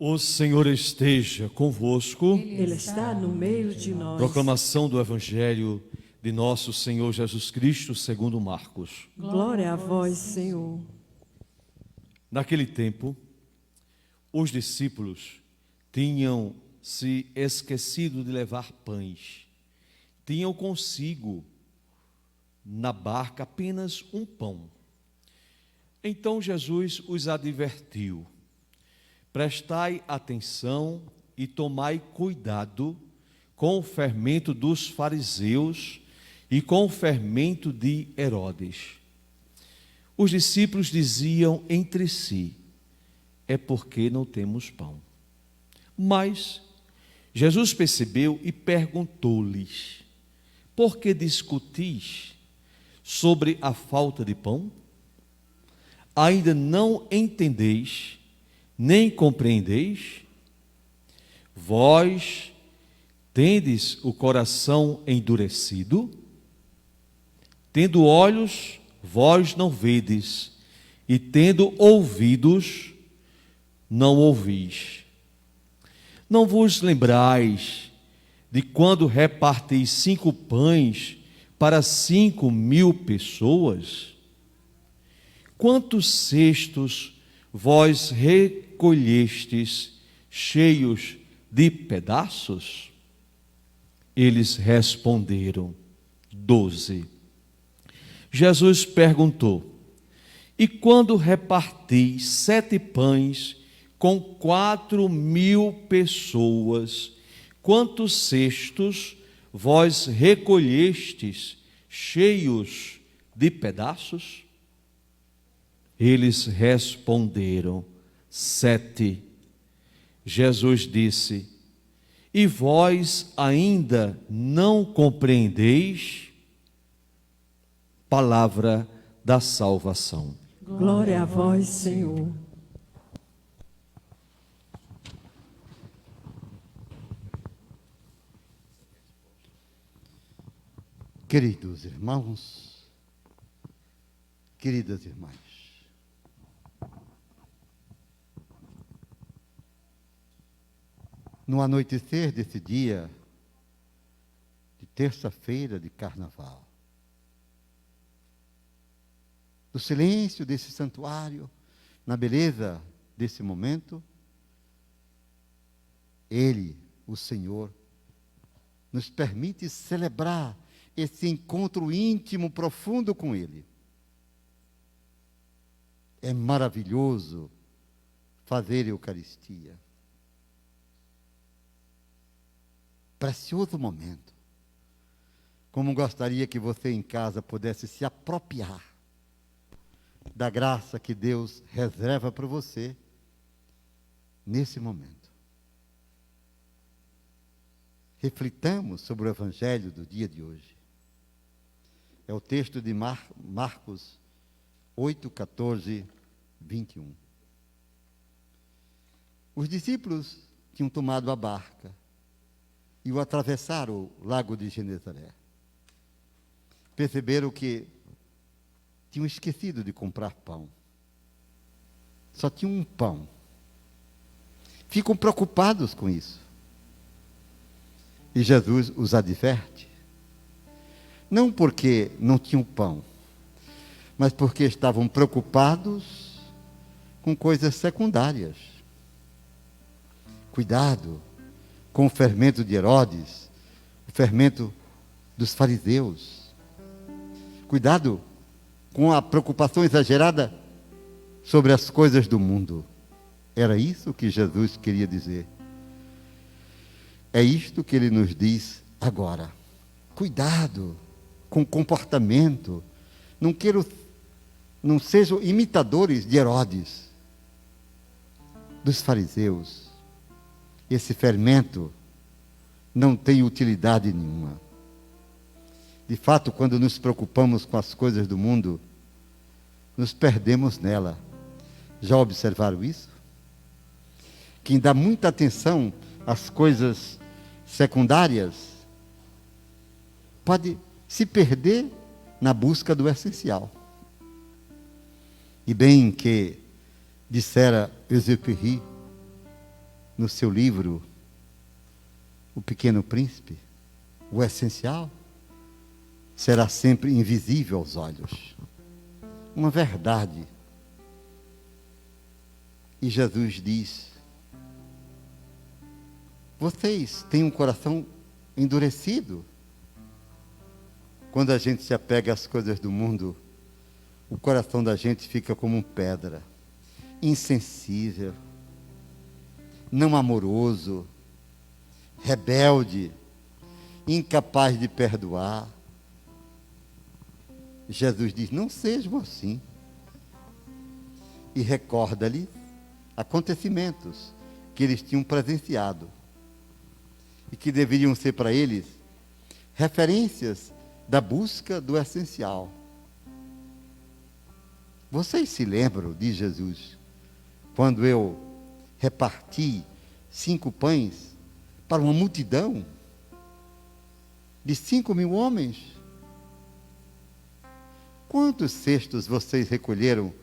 O Senhor esteja convosco. Ele está no meio de nós. Proclamação do Evangelho de nosso Senhor Jesus Cristo segundo Marcos. Glória a vós, Senhor. Naquele tempo, os discípulos tinham se esquecido de levar pães. Tinham consigo na barca apenas um pão. Então Jesus os advertiu: prestai atenção e tomai cuidado com o fermento dos fariseus e com o fermento de Herodes. Os discípulos diziam entre si: é porque não temos pão. Mas Jesus percebeu e perguntou-lhes: por que discutis sobre a falta de pão? Ainda não entendeis, nem compreendeis? Vós tendes o coração endurecido? Tendo olhos, vós não vedes, e tendo ouvidos, não ouvis. Não vos lembrais de quando repartis 5 pães para 5.000 pessoas? Quantos cestos vós recolhestes cheios de pedaços? Eles responderam: 12. Jesus perguntou: e quando repartis 7 pães com 4.000 pessoas, quantos cestos vós recolhestes cheios de pedaços? Eles responderam: 7. Jesus disse: e vós ainda não compreendeis? Palavra da salvação. Glória a vós, Senhor. Queridos irmãos, queridas irmãs, no anoitecer desse dia de terça-feira de carnaval, no silêncio desse santuário, na beleza desse momento, Ele, o Senhor, nos permite celebrar esse encontro íntimo, profundo com Ele. É maravilhoso fazer Eucaristia. Precioso momento. Como gostaria que você em casa pudesse se apropriar da graça que Deus reserva para você nesse momento. Reflitamos sobre o Evangelho do dia de hoje. É o texto de Marcos 8, 14, 21. Os discípulos tinham tomado a barca e o atravessaram o lago de Genezaré. Perceberam que tinham esquecido de comprar pão. Só tinham um pão. Ficam preocupados com isso. E Jesus os adverte. Não porque não tinham pão, mas porque estavam preocupados com coisas secundárias. Cuidado com o fermento de Herodes, o fermento dos fariseus. Cuidado com a preocupação exagerada sobre as coisas do mundo. Era isso que Jesus queria dizer. É isto que Ele nos diz agora. Cuidado com o comportamento. Não sejam imitadores de Herodes, dos fariseus. Esse fermento não tem utilidade nenhuma. De fato, quando nos preocupamos com as coisas do mundo, nos perdemos nela. Já observaram isso? Quem dá muita atenção às coisas secundárias pode se perder na busca do essencial. E bem que dissera Exupéry, no seu livro O Pequeno Príncipe, o essencial será sempre invisível aos olhos. Uma verdade. E Jesus diz: vocês têm um coração endurecido. Quando a gente se apega às coisas do mundo, o coração da gente fica como pedra, insensível, não amoroso, rebelde, incapaz de perdoar. Jesus diz: não sejam assim. E recorda-lhe acontecimentos que eles tinham presenciado e que deveriam ser para eles referências da busca do essencial. Vocês se lembram, diz Jesus, quando eu reparti 5 pães para uma multidão de 5.000 homens? Quantos cestos vocês recolheram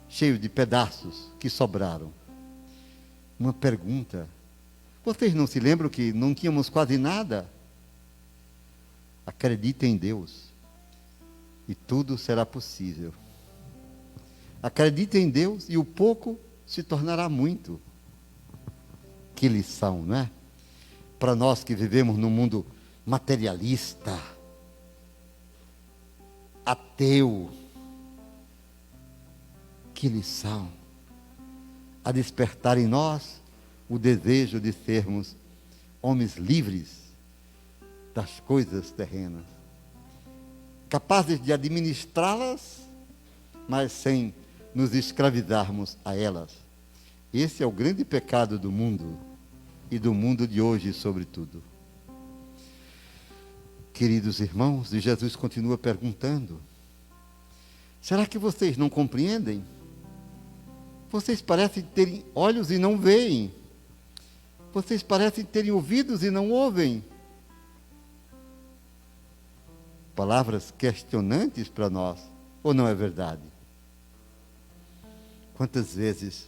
cheios de pedaços que sobraram? Uma pergunta. Vocês não se lembram que não tínhamos quase nada? Acreditem em Deus e tudo será possível. Acreditem em Deus e o pouco se tornará muito. Que lição, não é? Para nós que vivemos num mundo materialista, ateu. Que lição a despertar em nós o desejo de sermos homens livres das coisas terrenas, capazes de administrá-las, mas sem nos escravizarmos a elas. Esse é o grande pecado do mundo e do mundo de hoje, sobretudo. Queridos irmãos, e Jesus continua perguntando: será que vocês não compreendem? Vocês parecem terem olhos e não veem. Vocês parecem terem ouvidos e não ouvem. Palavras questionantes para nós, ou não é verdade? Quantas vezes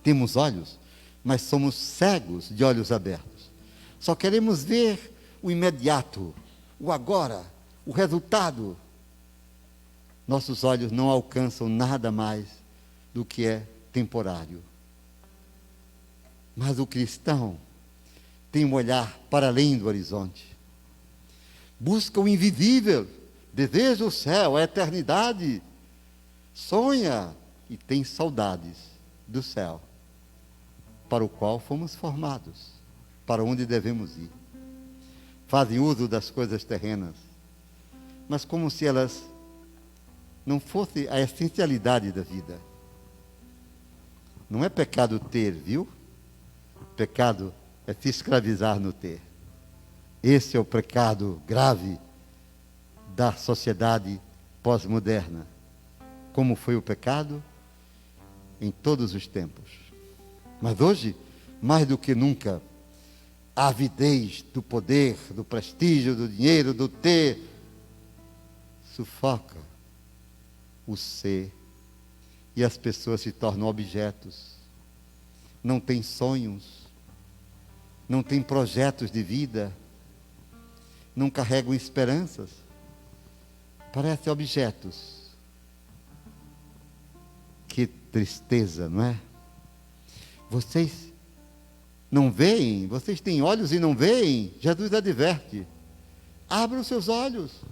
temos olhos, mas somos cegos de olhos abertos. Só queremos ver o imediato, o agora, o resultado. Nossos olhos não alcançam nada mais do que é temporário. Mas o cristão tem um olhar para além do horizonte. Busca o invisível, deseja o céu, a eternidade. Sonha e tem saudades do céu, para o qual fomos formados, para onde devemos ir. Fazem uso das coisas terrenas, mas como se elas não fossem a essencialidade da vida. Não é pecado ter, viu? Pecado é se escravizar no ter. Esse é o pecado grave da sociedade pós-moderna. Como foi o pecado em todos os tempos. Mas hoje, mais do que nunca, a avidez do poder, do prestígio, do dinheiro, do ter, sufoca o ser. E as pessoas se tornam objetos. Não têm sonhos, não têm projetos de vida, não carregam esperanças. Parecem objetos. Que tristeza, não é? Vocês não veem, vocês têm olhos e não veem. Jesus adverte: abra os seus olhos.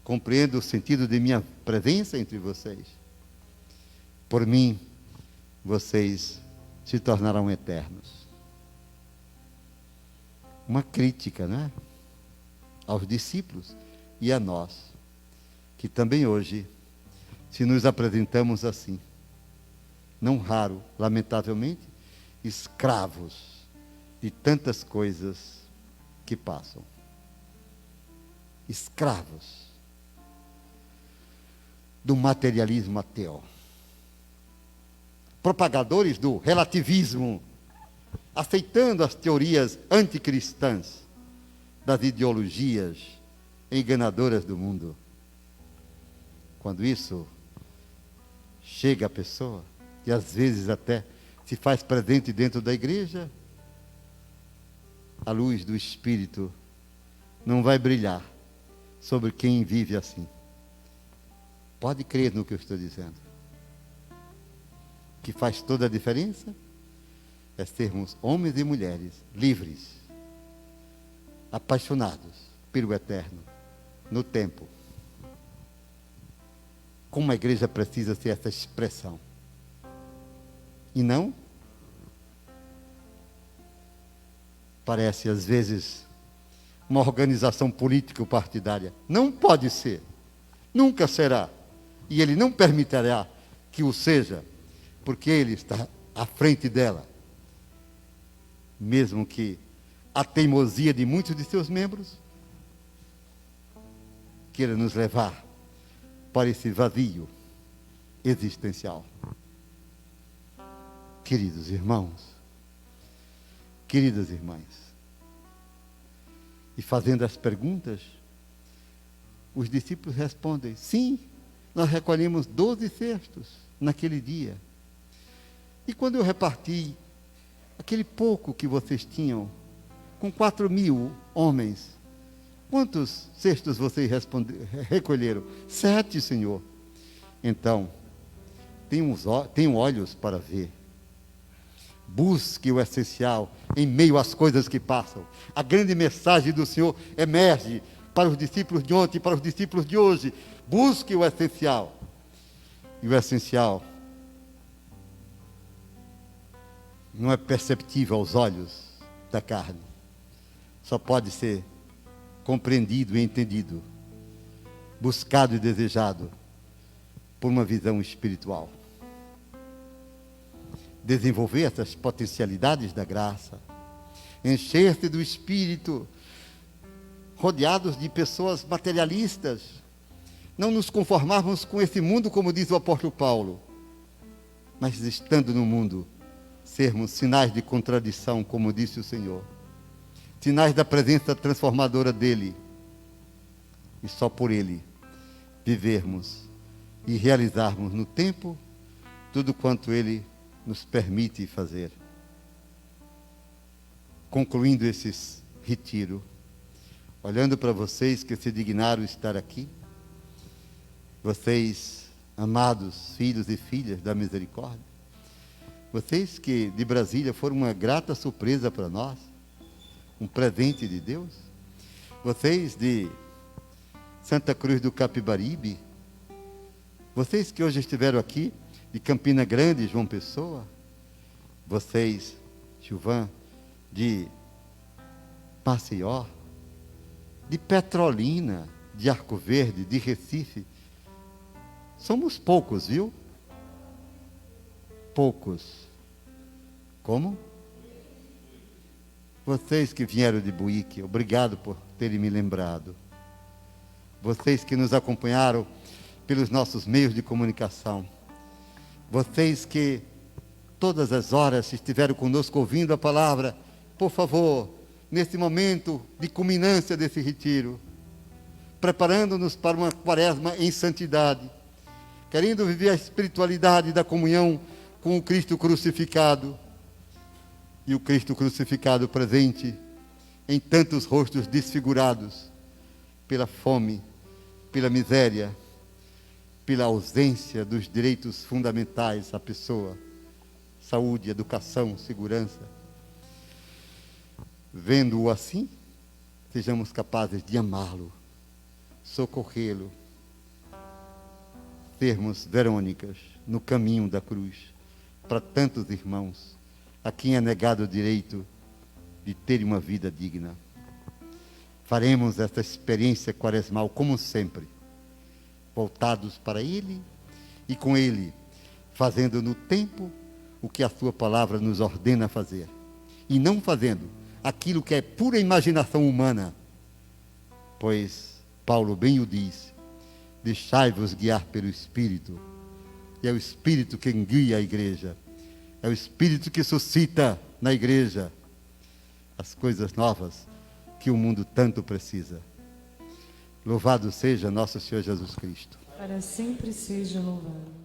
Compreenda o sentido de minha presença entre vocês. Por mim, vocês se tornarão eternos. Uma crítica, né? Aos discípulos e a nós, que também hoje, se nos apresentamos assim, não raro, lamentavelmente, escravos de tantas coisas que passam. Escravos do materialismo ateu. Propagadores do relativismo, aceitando as teorias anticristãs das ideologias enganadoras do mundo. Quando isso chega à pessoa, e às vezes até se faz presente dentro da igreja, a luz do Espírito não vai brilhar sobre quem vive assim. Pode crer no que eu estou dizendo. O que faz toda a diferença é sermos homens e mulheres livres, apaixonados pelo eterno, no tempo. Como a igreja precisa ser essa expressão. E não parece, às vezes, uma organização político-partidária. Não pode ser. Nunca será. E ele não permitirá que o seja, porque ele está à frente dela. Mesmo que a teimosia de muitos de seus membros queira nos levar para esse vazio existencial. Queridos irmãos, queridas irmãs, e fazendo as perguntas, os discípulos respondem: sim, nós recolhemos 12 cestos naquele dia. E quando eu reparti aquele pouco que vocês tinham, com 4.000 homens, quantos cestos vocês recolheram? 7, Senhor. Então, tenham olhos para ver. Busque o essencial em meio às coisas que passam. A grande mensagem do Senhor emerge para os discípulos de ontem e para os discípulos de hoje. Busque o essencial. E o essencial não é perceptível aos olhos da carne. Só pode ser compreendido e entendido, buscado e desejado por uma visão espiritual. Desenvolver essas potencialidades da graça, encher-se do Espírito, rodeados de pessoas materialistas, não nos conformarmos com esse mundo, como diz o apóstolo Paulo, mas estando no mundo, sermos sinais de contradição, como disse o Senhor, sinais da presença transformadora dEle, e só por Ele vivermos e realizarmos no tempo tudo quanto Ele nos permite fazer. Concluindo esse retiro, olhando para vocês que se dignaram estar aqui, vocês, amados filhos e filhas da misericórdia, vocês que de Brasília foram uma grata surpresa para nós, um presente de Deus, vocês de Santa Cruz do Capibaribe, vocês que hoje estiveram aqui, de Campina Grande, João Pessoa, vocês, Gilvan, de Maceió, de Petrolina, de Arco Verde, de Recife, somos poucos, viu? Poucos. Como? Vocês que vieram de Buíque, obrigado por terem me lembrado. Vocês que nos acompanharam pelos nossos meios de comunicação. Vocês que todas as horas estiveram conosco ouvindo a palavra, por favor, nesse momento de culminância desse retiro, preparando-nos para uma quaresma em santidade, querendo viver a espiritualidade da comunhão com o Cristo crucificado, e o Cristo crucificado presente em tantos rostos desfigurados pela fome, pela miséria, pela ausência dos direitos fundamentais à pessoa, saúde, educação, segurança. Vendo-o assim, sejamos capazes de amá-lo, socorrê-lo, sermos Verônicas no caminho da cruz para tantos irmãos a quem é negado o direito de ter uma vida digna. Faremos essa experiência quaresmal como sempre, voltados para Ele e com Ele, fazendo no tempo o que a sua palavra nos ordena fazer, e não fazendo aquilo que é pura imaginação humana, pois Paulo bem o diz: deixai-vos guiar pelo Espírito, e é o Espírito que guia a igreja, é o Espírito que suscita na igreja as coisas novas que o mundo tanto precisa. Louvado seja nosso Senhor Jesus Cristo. Para sempre seja louvado.